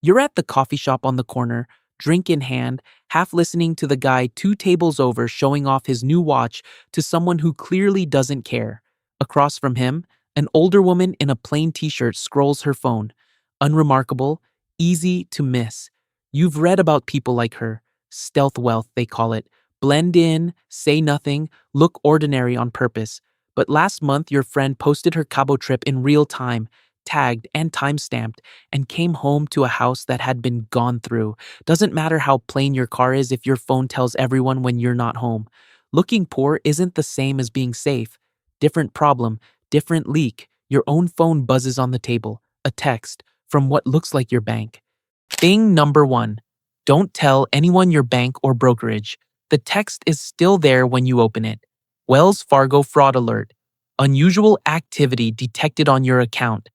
You're at the coffee shop on the corner, drink in hand, half listening to the guy 2 tables over showing off his new watch to someone who clearly doesn't care. Across from him, an older woman in a plain t-shirt scrolls her phone. Unremarkable, easy to miss. You've read about people like her. Stealth wealth, they call it. Blend in, say nothing, look ordinary on purpose. But last month, your friend posted her Cabo trip in real time, tagged and timestamped, and came home to a house that had been gone through. Doesn't matter how plain your car is if your phone tells everyone when you're not home. Looking poor isn't the same as being safe. Different problem, different leak. Your own phone buzzes on the table. A text from what looks like your bank. Thing number one. Don't tell anyone your bank or brokerage. The text is still there when you open it. Wells Fargo fraud alert. Unusual activity detected on your account.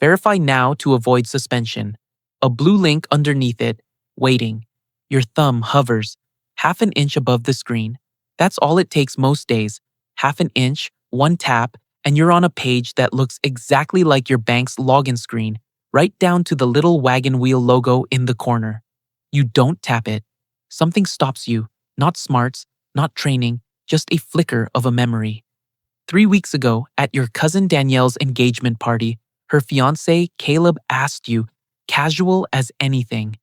Verify now to avoid suspension. A blue link underneath it, waiting. Your thumb hovers, half an inch above the screen. That's all it takes most days. Half an inch, one tap, and you're on a page that looks exactly like your bank's login screen, right down to the little wagon wheel logo in the corner. You don't tap it. Something stops you, not smarts, not training, just a flicker of a memory. 3 weeks ago, at your cousin Danielle's engagement party, her fiancé, Caleb, asked you, casual as anything,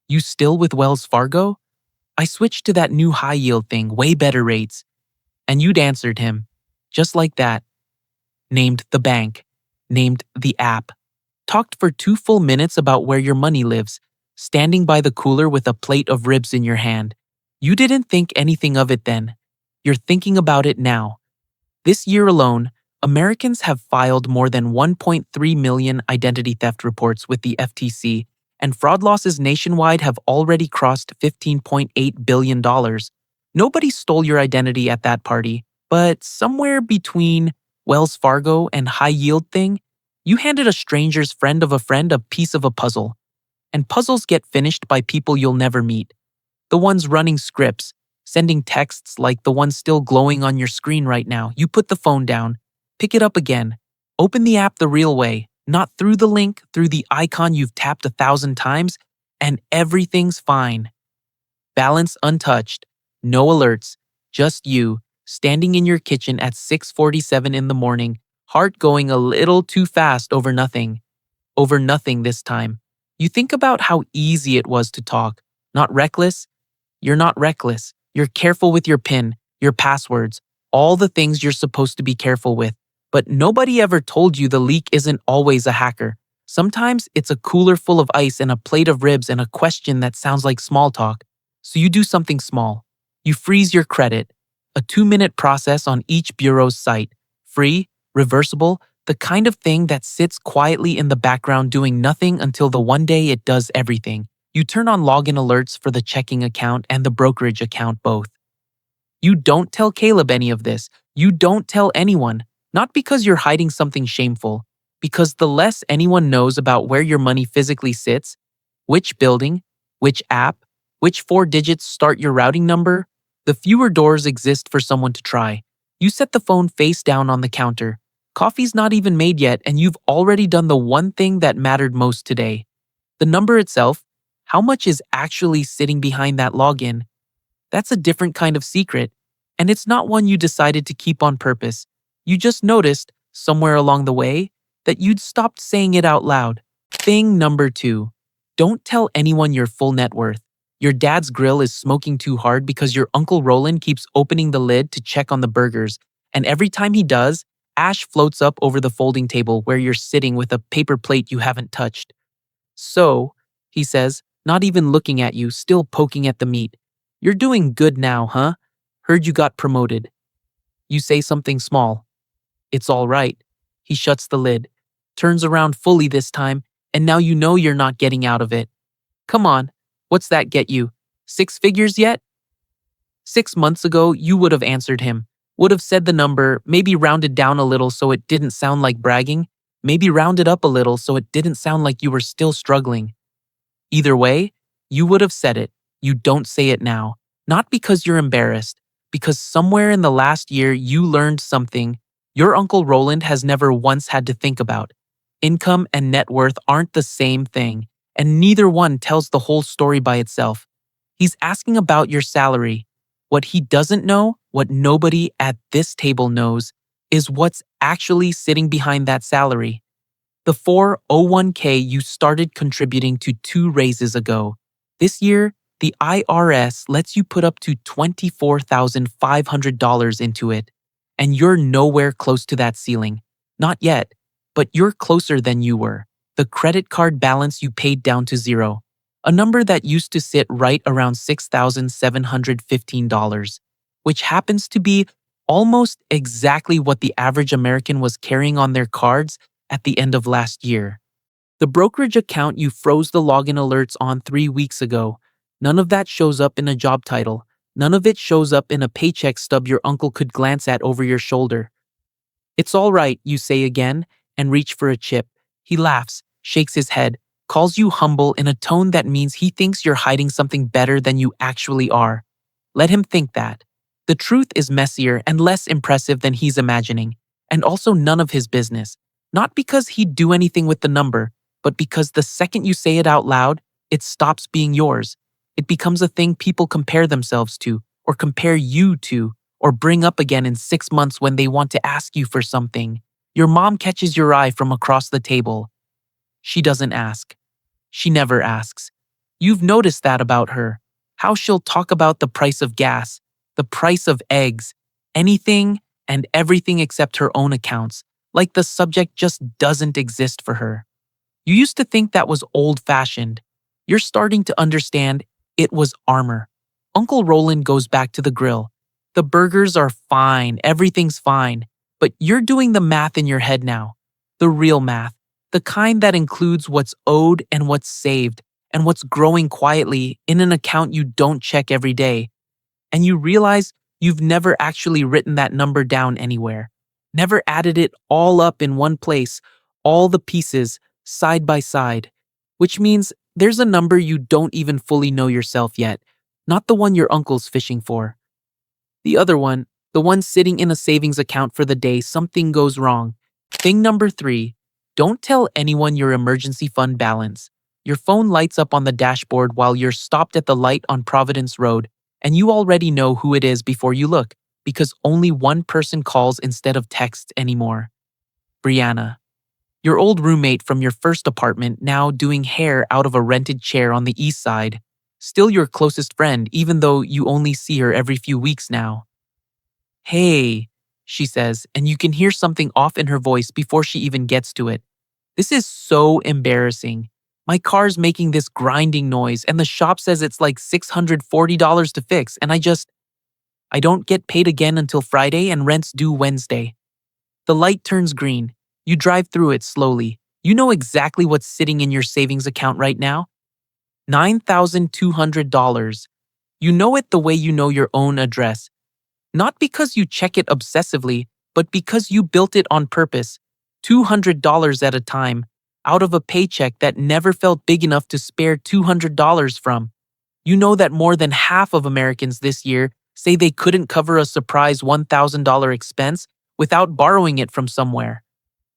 "You still with Wells Fargo?" "I switched to that new high-yield thing, way better rates." And you'd answered him, just like that. Named the bank, named the app. Talked for 2 full minutes about where your money lives, standing by the cooler with a plate of ribs in your hand. You didn't think anything of it then. You're thinking about it now. This year alone, Americans have filed more than 1.3 million identity theft reports with the FTC, and fraud losses nationwide have already crossed $15.8 billion. Nobody stole your identity at that party, but somewhere between Wells Fargo and high yield thing, you handed a stranger's friend of a friend a piece of a puzzle. And puzzles get finished by people you'll never meet. The ones running scripts, sending texts like the one still glowing on your screen right now. You put the phone down, pick it up again, open the app the real way, not through the link, through the icon you've tapped 1,000 times, and everything's fine. Balance untouched, no alerts, just you, standing in your kitchen at 6:47 in the morning, heart going a little too fast over nothing. Over nothing this time. You think about how easy it was to talk. Not reckless? You're not reckless. You're careful with your PIN, your passwords, all the things you're supposed to be careful with. But nobody ever told you the leak isn't always a hacker. Sometimes it's a cooler full of ice and a plate of ribs and a question that sounds like small talk. So you do something small. You freeze your credit. A 2-minute process on each bureau's site. Free, reversible, the kind of thing that sits quietly in the background doing nothing until the one day it does everything. You turn on login alerts for the checking account and the brokerage account both. You don't tell Caleb any of this. You don't tell anyone. Not because you're hiding something shameful. Because the less anyone knows about where your money physically sits, which building, which app, which 4 digits start your routing number, the fewer doors exist for someone to try. You set the phone face down on the counter. Coffee's not even made yet, and you've already done the one thing that mattered most today. The number itself, how much is actually sitting behind that login? That's a different kind of secret, and it's not one you decided to keep on purpose. You just noticed, somewhere along the way, that you'd stopped saying it out loud. Thing number 2. Don't tell anyone your full net worth. Your dad's grill is smoking too hard because your Uncle Roland keeps opening the lid to check on the burgers, and every time he does, ash floats up over the folding table where you're sitting with a paper plate you haven't touched. "So," he says, not even looking at you, still poking at the meat. "You're doing good now, huh? Heard you got promoted." You say something small. "It's all right." He shuts the lid, turns around fully this time, and now you know you're not getting out of it. "Come on, what's that get you? 6 figures yet?" 6 months ago, you would have answered him. Would have said the number, maybe rounded down a little so it didn't sound like bragging, maybe rounded up a little so it didn't sound like you were still struggling. Either way, you would have said it. You don't say it now. Not because you're embarrassed, because somewhere in the last year you learned something your Uncle Roland has never once had to think about. Income and net worth aren't the same thing, and neither one tells the whole story by itself. He's asking about your salary. What he doesn't know, what nobody at this table knows, is what's actually sitting behind that salary. The 401k you started contributing to 2 raises ago. This year, the IRS lets you put up to $24,500 into it, and you're nowhere close to that ceiling. Not yet, but you're closer than you were. The credit card balance you paid down to zero, a number that used to sit right around $6,715, which happens to be almost exactly what the average American was carrying on their cards at the end of last year. The brokerage account you froze the login alerts on 3 weeks ago, none of that shows up in a job title. None of it shows up in a paycheck stub your uncle could glance at over your shoulder. It's all right, you say again, and reach for a chip. He laughs, shakes his head, calls you humble in a tone that means he thinks you're hiding something better than you actually are. Let him think that. The truth is messier and less impressive than he's imagining, and also none of his business. Not because he'd do anything with the number, but because the second you say it out loud, it stops being yours. It becomes a thing people compare themselves to, or compare you to, or bring up again in 6 months when they want to ask you for something. Your mom catches your eye from across the table. She doesn't ask. She never asks. You've noticed that about her. How she'll talk about the price of gas, the price of eggs, anything and everything except her own accounts, like the subject just doesn't exist for her. You used to think that was old-fashioned. You're starting to understand it was armor. Uncle Roland goes back to the grill. The burgers are fine, everything's fine, but you're doing the math in your head now. The real math. The kind that includes what's owed and what's saved, and what's growing quietly in an account you don't check every day. And you realize you've never actually written that number down anywhere. Never added it all up in one place, all the pieces, side by side. Which means there's a number you don't even fully know yourself yet, not the one your uncle's fishing for. The other one, the one sitting in a savings account for the day something goes wrong. Thing number 3, don't tell anyone your emergency fund balance. Your phone lights up on the dashboard while you're stopped at the light on Providence Road, and you already know who it is before you look, because only one person calls instead of texts anymore. Brianna. Your old roommate from your first apartment, now doing hair out of a rented chair on the east side. Still your closest friend, even though you only see her every few weeks now. Hey, she says, and you can hear something off in her voice before she even gets to it. This is so embarrassing. My car's making this grinding noise, and the shop says it's like $640 to fix, and I don't get paid again until Friday, and rent's due Wednesday. The light turns green. You drive through it slowly. You know exactly what's sitting in your savings account right now? $9,200. You know it the way you know your own address. Not because you check it obsessively, but because you built it on purpose. $200 at a time, out of a paycheck that never felt big enough to spare $200 from. You know that more than half of Americans this year say they couldn't cover a surprise $1,000 expense without borrowing it from somewhere.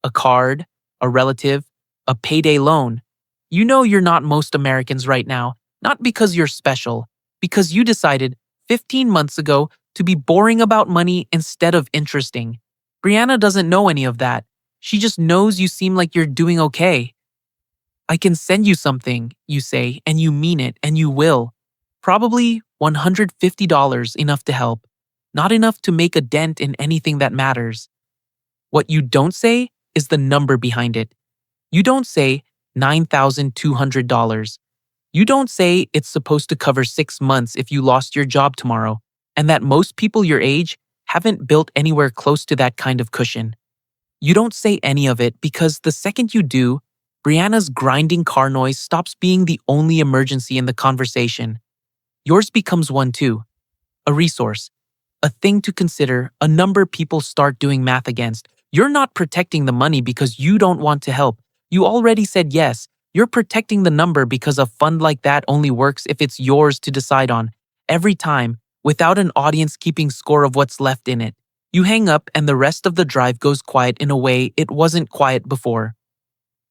A card, a relative, a payday loan. You know you're not most Americans right now, not because you're special, because you decided 15 months ago to be boring about money instead of interesting. Brianna doesn't know any of that. She just knows you seem like you're doing okay. I can send you something, you say, and you mean it, and you will. Probably $150, enough to help. Not enough to make a dent in anything that matters. What you don't say is the number behind it. You don't say $9,200. You don't say it's supposed to cover 6 months if you lost your job tomorrow, and that most people your age haven't built anywhere close to that kind of cushion. You don't say any of it because the second you do, Brianna's grinding car noise stops being the only emergency in the conversation. Yours becomes one too. A resource. A thing to consider, a number people start doing math against. You're not protecting the money because you don't want to help. You already said yes. You're protecting the number because a fund like that only works if it's yours to decide on, every time, without an audience keeping score of what's left in it. You hang up and the rest of the drive goes quiet in a way it wasn't quiet before.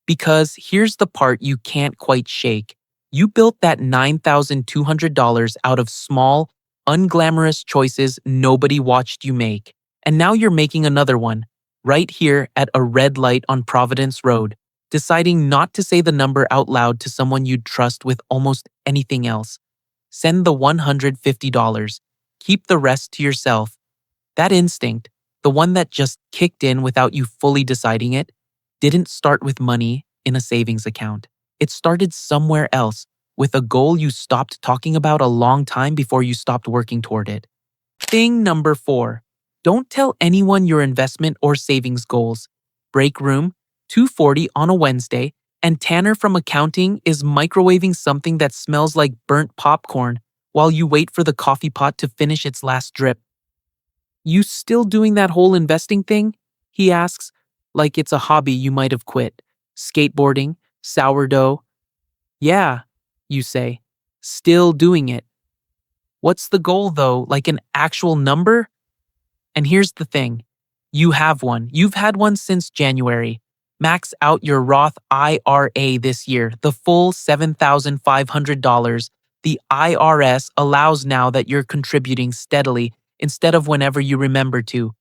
Because here's the part you can't quite shake. You built that $9,200 out of small, unglamorous choices nobody watched you make. And now you're making another one, right here at a red light on Providence Road, deciding not to say the number out loud to someone you'd trust with almost anything else. Send the $150. Keep the rest to yourself. That instinct, the one that just kicked in without you fully deciding it, didn't start with money in a savings account. It started somewhere else, with a goal you stopped talking about a long time before you stopped working toward it. Thing number 4. Don't tell anyone your investment or savings goals. Break room, 2:40 on a Wednesday, and Tanner from accounting is microwaving something that smells like burnt popcorn while you wait for the coffee pot to finish its last drip. You still doing that whole investing thing? He asks, like it's a hobby you might have quit. Skateboarding, sourdough. Yeah, you say. Still doing it. What's the goal though? Like an actual number? And here's the thing. You have one. You've had one since January. Max out your Roth IRA this year, the full $7,500. The IRS allows now that you're contributing steadily instead of whenever you remember to.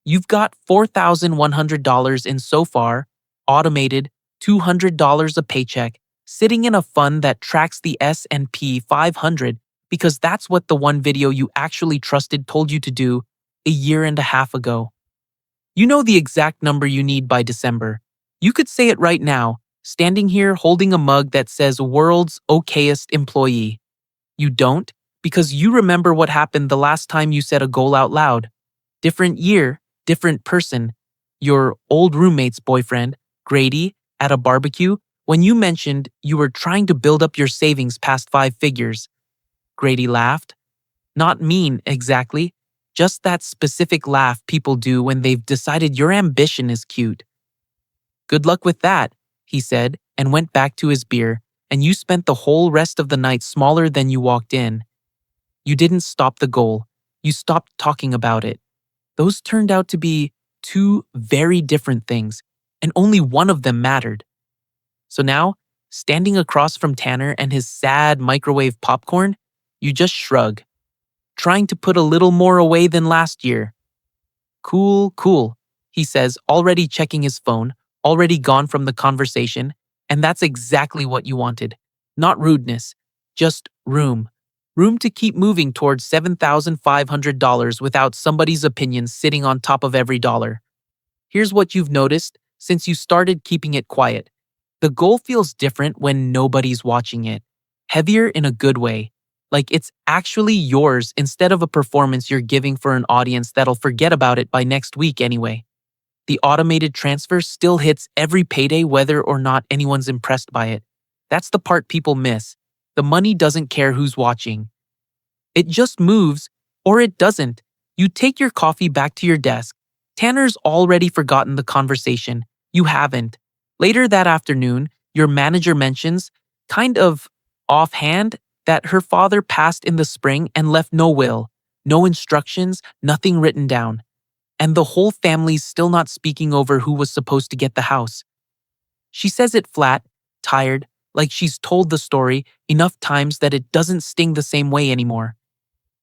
You've got $4,100 in so far, automated, $200 a paycheck, sitting in a fund that tracks the S&P 500 because that's what the one video you actually trusted told you to do a year and a half ago. You know the exact number you need by December. You could say it right now, standing here holding a mug that says World's Okayest Employee. You don't, because you remember what happened the last time you said a goal out loud. Different year, different person. Your old roommate's boyfriend, Grady, at a barbecue, when you mentioned you were trying to build up your savings past 5 figures. Grady laughed. Not mean, exactly. Just that specific laugh people do when they've decided your ambition is cute. Good luck with that, he said, and went back to his beer, and you spent the whole rest of the night smaller than you walked in. You didn't stop the goal. You stopped talking about it. Those turned out to be 2 very different things, and only one of them mattered. So now, standing across from Tanner and his sad microwave popcorn, you just shrug, trying to put a little more away than last year. Cool, cool, he says, already checking his phone, already gone from the conversation, and that's exactly what you wanted. Not rudeness, just room. Room to keep moving towards $7,500 without somebody's opinion sitting on top of every dollar. Here's what you've noticed since you started keeping it quiet. The goal feels different when nobody's watching it. Heavier in a good way. Like it's actually yours instead of a performance you're giving for an audience that'll forget about it by next week anyway. The automated transfer still hits every payday whether or not anyone's impressed by it. That's the part people miss. The money doesn't care who's watching. It just moves, or it doesn't. You take your coffee back to your desk. Tanner's already forgotten the conversation. You haven't. Later that afternoon, your manager mentions, kind of offhand, that her father passed in the spring and left no will, no instructions, nothing written down. And the whole family's still not speaking over who was supposed to get the house. She says it flat, tired, like she's told the story enough times that it doesn't sting the same way anymore.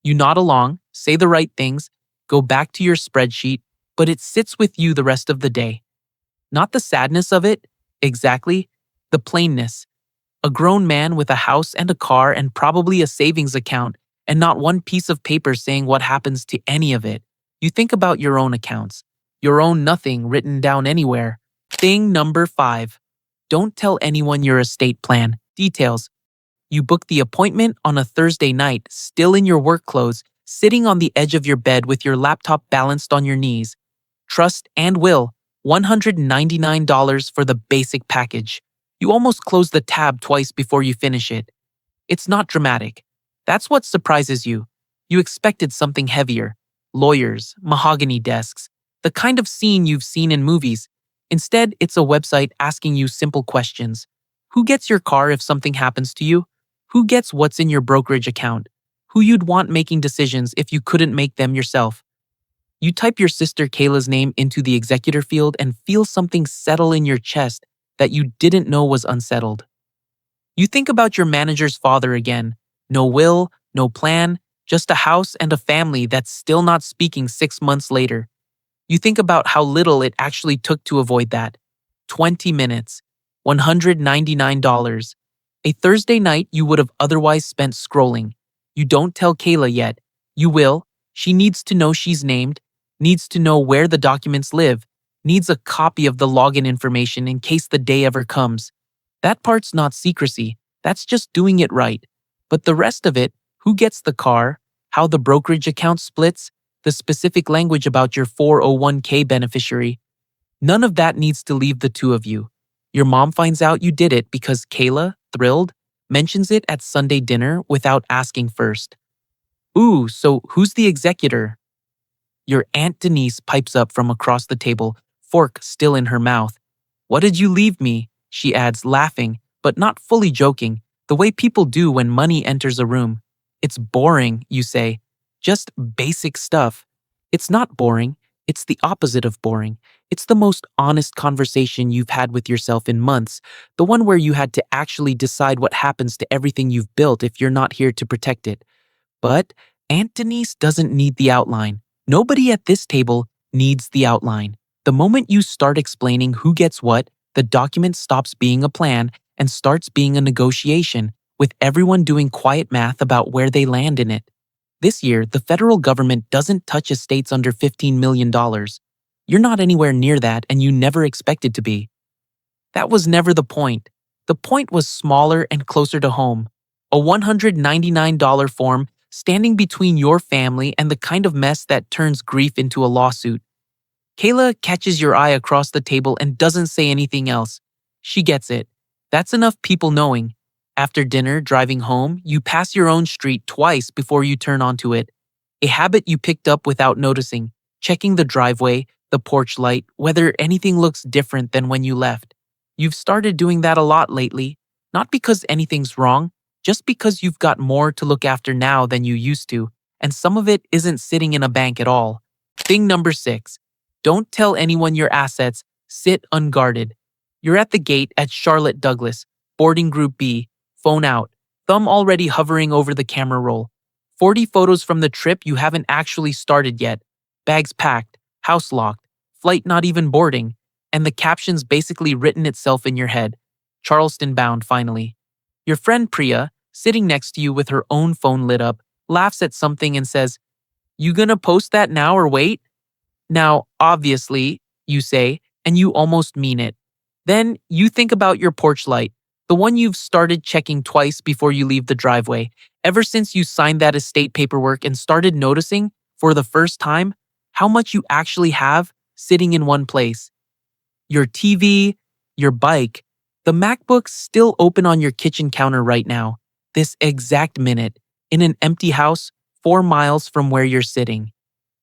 You nod along, say the right things, go back to your spreadsheet, but it sits with you the rest of the day. Not the sadness of it, exactly, the plainness. A grown man with a house and a car and probably a savings account, and not one piece of paper saying what happens to any of it. You think about your own accounts, your own nothing written down anywhere. Thing number 5. Don't tell anyone your estate plan. Details. You book the appointment on a Thursday night, still in your work clothes, sitting on the edge of your bed with your laptop balanced on your knees. Trust and will, $199 for the basic package. You almost close the tab twice before you finish it. It's not dramatic. That's what surprises you. You expected something heavier. Lawyers, mahogany desks, the kind of scene you've seen in movies. Instead, it's a website asking you simple questions. Who gets your car if something happens to you? Who gets what's in your brokerage account? Who you'd want making decisions if you couldn't make them yourself? You type your sister Kayla's name into the executor field and feel something settle in your chest, that you didn't know was unsettled. You think about your manager's father again. No will, no plan, just a house and a family that's still not speaking 6 months later. You think about how little it actually took to avoid that. 20 minutes, $199. A Thursday night you would have otherwise spent scrolling. You don't tell Kayla yet. You will. She needs to know she's named, needs to know where the documents live, needs a copy of the login information in case the day ever comes. That part's not secrecy. That's just doing it right. But the rest of it, who gets the car, how the brokerage account splits, the specific language about your 401k beneficiary, none of that needs to leave the two of you. Your mom finds out you did it because Kayla, thrilled, mentions it at Sunday dinner without asking first. Ooh, so who's the executor? Your Aunt Denise pipes up from across the table, fork still in her mouth. What did you leave me? She adds, laughing, but not fully joking, the way people do when money enters a room. It's boring, you say. Just basic stuff. It's not boring. It's the opposite of boring. It's the most honest conversation you've had with yourself in months, the one where you had to actually decide what happens to everything you've built if you're not here to protect it. But Aunt Denise doesn't need the outline. Nobody at this table needs the outline. The moment you start explaining who gets what, the document stops being a plan and starts being a negotiation, with everyone doing quiet math about where they land in it. This year, the federal government doesn't touch estates under $15 million. You're not anywhere near that, and you never expected to be. That was never the point. The point was smaller and closer to home. A $199 form standing between your family and the kind of mess that turns grief into a lawsuit. Kayla catches your eye across the table and doesn't say anything else. She gets it. That's enough people knowing. After dinner, driving home, you pass your own street twice before you turn onto it. A habit you picked up without noticing, checking the driveway, the porch light, whether anything looks different than when you left. You've started doing that a lot lately, not because anything's wrong, just because you've got more to look after now than you used to, and some of it isn't sitting in a bank at all. Thing number 6. Don't tell anyone your assets. Sit unguarded. You're at the gate at Charlotte Douglas, boarding group B, phone out, thumb already hovering over the camera roll. 40 photos from the trip you haven't actually started yet. Bags packed, house locked, flight not even boarding, and the caption's basically written itself in your head. Charleston bound, finally. Your friend Priya, sitting next to you with her own phone lit up, laughs at something and says, "You gonna post that now or wait?" Now, obviously, you say, and you almost mean it. Then you think about your porch light, the one you've started checking twice before you leave the driveway, ever since you signed that estate paperwork and started noticing, for the first time, how much you actually have sitting in one place. Your TV, your bike, the MacBook's still open on your kitchen counter right now, this exact minute, in an empty house 4 miles from where you're sitting.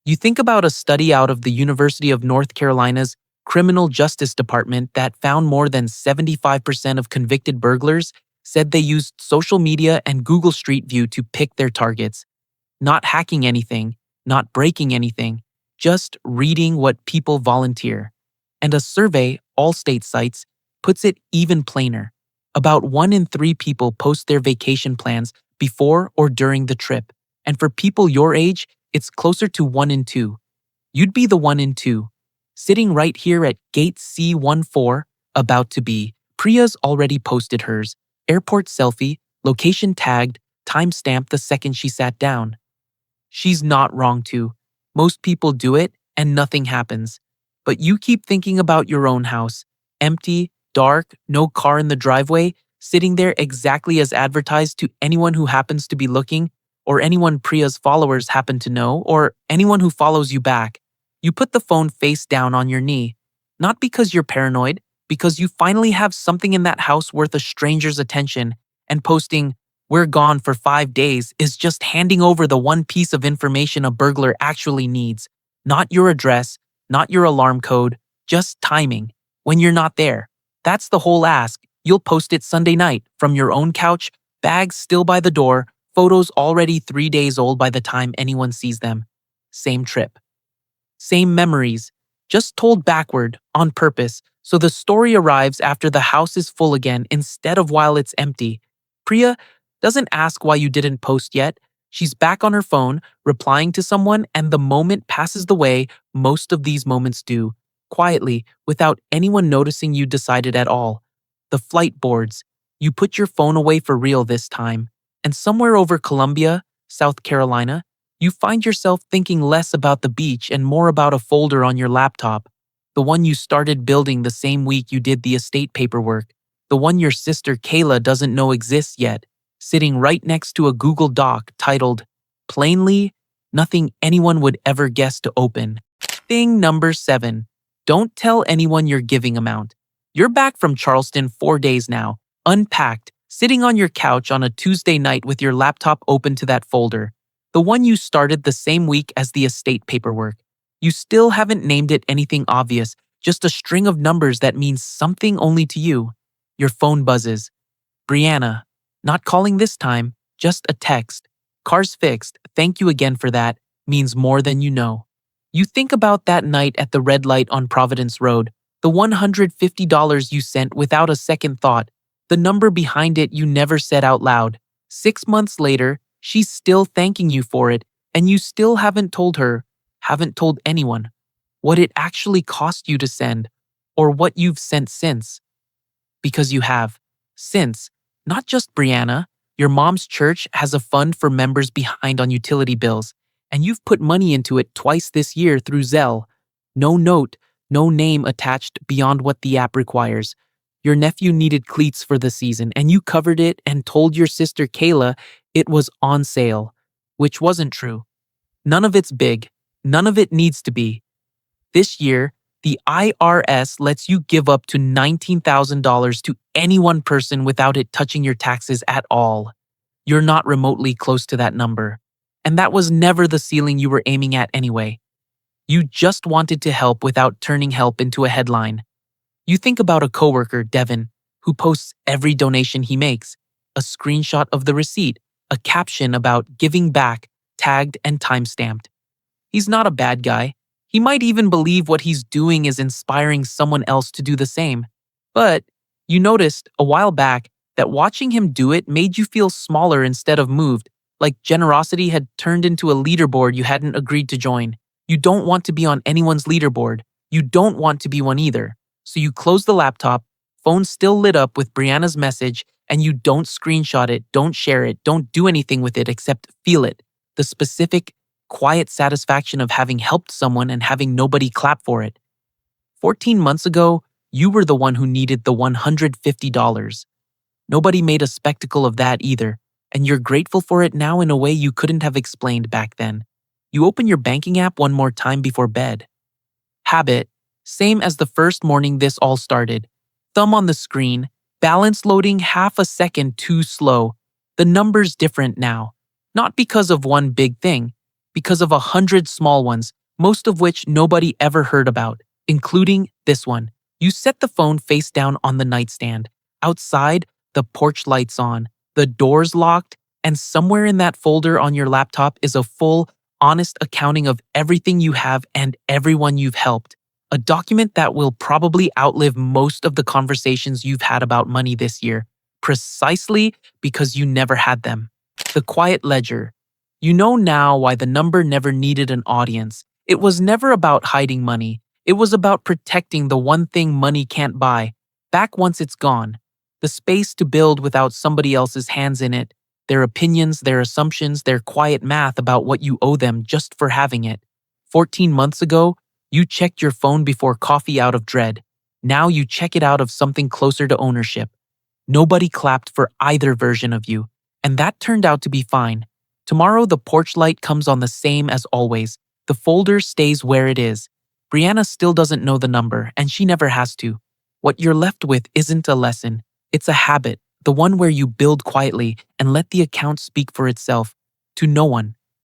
You think about a study out of the University of North Carolina's Criminal Justice Department that found more than 75% of convicted burglars said they used social media and Google Street View to pick their targets. Not hacking anything, not breaking anything, just reading what people volunteer. And a survey, Allstate cites, puts it even plainer. About 1 in 3 people post their vacation plans before or during the trip. And for people your age, it's closer to 1 in 2. You'd be the 1 in 2. Sitting right here at gate C14, about to be. Priya's already posted hers. Airport selfie, location tagged, timestamp the second she sat down. She's not wrong to. Most people do it and nothing happens. But you keep thinking about your own house. Empty, dark, no car in the driveway, sitting there exactly as advertised to anyone who happens to be looking, or anyone Priya's followers happen to know, or anyone who follows you back. You put the phone face down on your knee. Not because you're paranoid, because you finally have something in that house worth a stranger's attention, and posting, "We're gone for 5 days" is just handing over the one piece of information a burglar actually needs. Not your address, not your alarm code, just timing. When you're not there. That's the whole ask. You'll post it Sunday night, from your own couch, bags still by the door, photos already 3 days old by the time anyone sees them. Same trip. Same memories, just told backward, on purpose, So the story arrives after the house is full again instead of while it's empty. Priya doesn't ask why you didn't post yet. She's back on her phone, replying to someone, and the moment passes the way most of these moments do, quietly, without anyone noticing you decided at all. The flight boards. You put your phone away for real this time. And somewhere over Columbia, South Carolina, you find yourself thinking less about the beach and more about a folder on your laptop. The one you started building the same week you did the estate paperwork. The one your sister Kayla doesn't know exists yet, sitting right next to a Google Doc titled, Plainly, Nothing Anyone Would Ever Guess to Open. Thing number 7. Don't tell anyone your giving amount. You're back from Charleston 4 days now, unpacked, sitting on your couch on a Tuesday night with your laptop open to that folder. The one you started the same week as the estate paperwork. You still haven't named it anything obvious, just a string of numbers that means something only to you. Your phone buzzes. Brianna. Not calling this time, just a text. Car's fixed, thank you again for that, means more than you know. You think about that night at the red light on Providence Road, the $150 you sent without a second thought, the number behind it you never said out loud. 6 months later, she's still thanking you for it, and you still haven't told her, haven't told anyone, what it actually cost you to send, or what you've sent since. Because you have. Since, not just Brianna, your mom's church has a fund for members behind on utility bills, and you've put money into it twice this year through Zelle. No note, no name attached beyond what the app requires. Your nephew needed cleats for the season, and you covered it and told your sister Kayla it was on sale, which wasn't true. None of it's big. None of it needs to be. This year, the IRS lets you give up to $19,000 to any one person without it touching your taxes at all. You're not remotely close to that number. And that was never the ceiling you were aiming at anyway. You just wanted to help without turning help into a headline. You think about a coworker, Devin, who posts every donation he makes, a screenshot of the receipt, a caption about giving back, tagged and time-stamped. He's not a bad guy. He might even believe what he's doing is inspiring someone else to do the same. But you noticed a while back that watching him do it made you feel smaller instead of moved, like generosity had turned into a leaderboard you hadn't agreed to join. You don't want to be on anyone's leaderboard. You don't want to be one either. So you close the laptop, phone still lit up with Brianna's message, and you don't screenshot it, don't share it, don't do anything with it except feel it. The specific, quiet satisfaction of having helped someone and having nobody clap for it. 14 months ago, you were the one who needed the $150. Nobody made a spectacle of that either, and you're grateful for it now in a way you couldn't have explained back then. You open your banking app one more time before bed. Habit, same as the first morning this all started. Thumb on the screen, balance loading half a second too slow. The number's different now. Not because of one big thing, because of 100 small ones, most of which nobody ever heard about, including this one. You set the phone face down on the nightstand. Outside, the porch light's on, the door's locked, and somewhere in that folder on your laptop is a full, honest accounting of everything you have and everyone you've helped. A document that will probably outlive most of the conversations you've had about money this year, precisely because you never had them. The quiet ledger. You know now why the number never needed an audience. It was never about hiding money. It was about protecting the one thing money can't buy, back once it's gone. The space to build without somebody else's hands in it, their opinions, their assumptions, their quiet math about what you owe them just for having it. 14 months ago, you checked your phone before coffee out of dread. Now you check it out of something closer to ownership. Nobody clapped for either version of you, and that turned out to be fine. Tomorrow the porch light comes on the same as always. The folder stays where it is. Brianna still doesn't know the number, and she never has to. What you're left with isn't a lesson. It's a habit, the one where you build quietly and let the account speak for itself. To no one.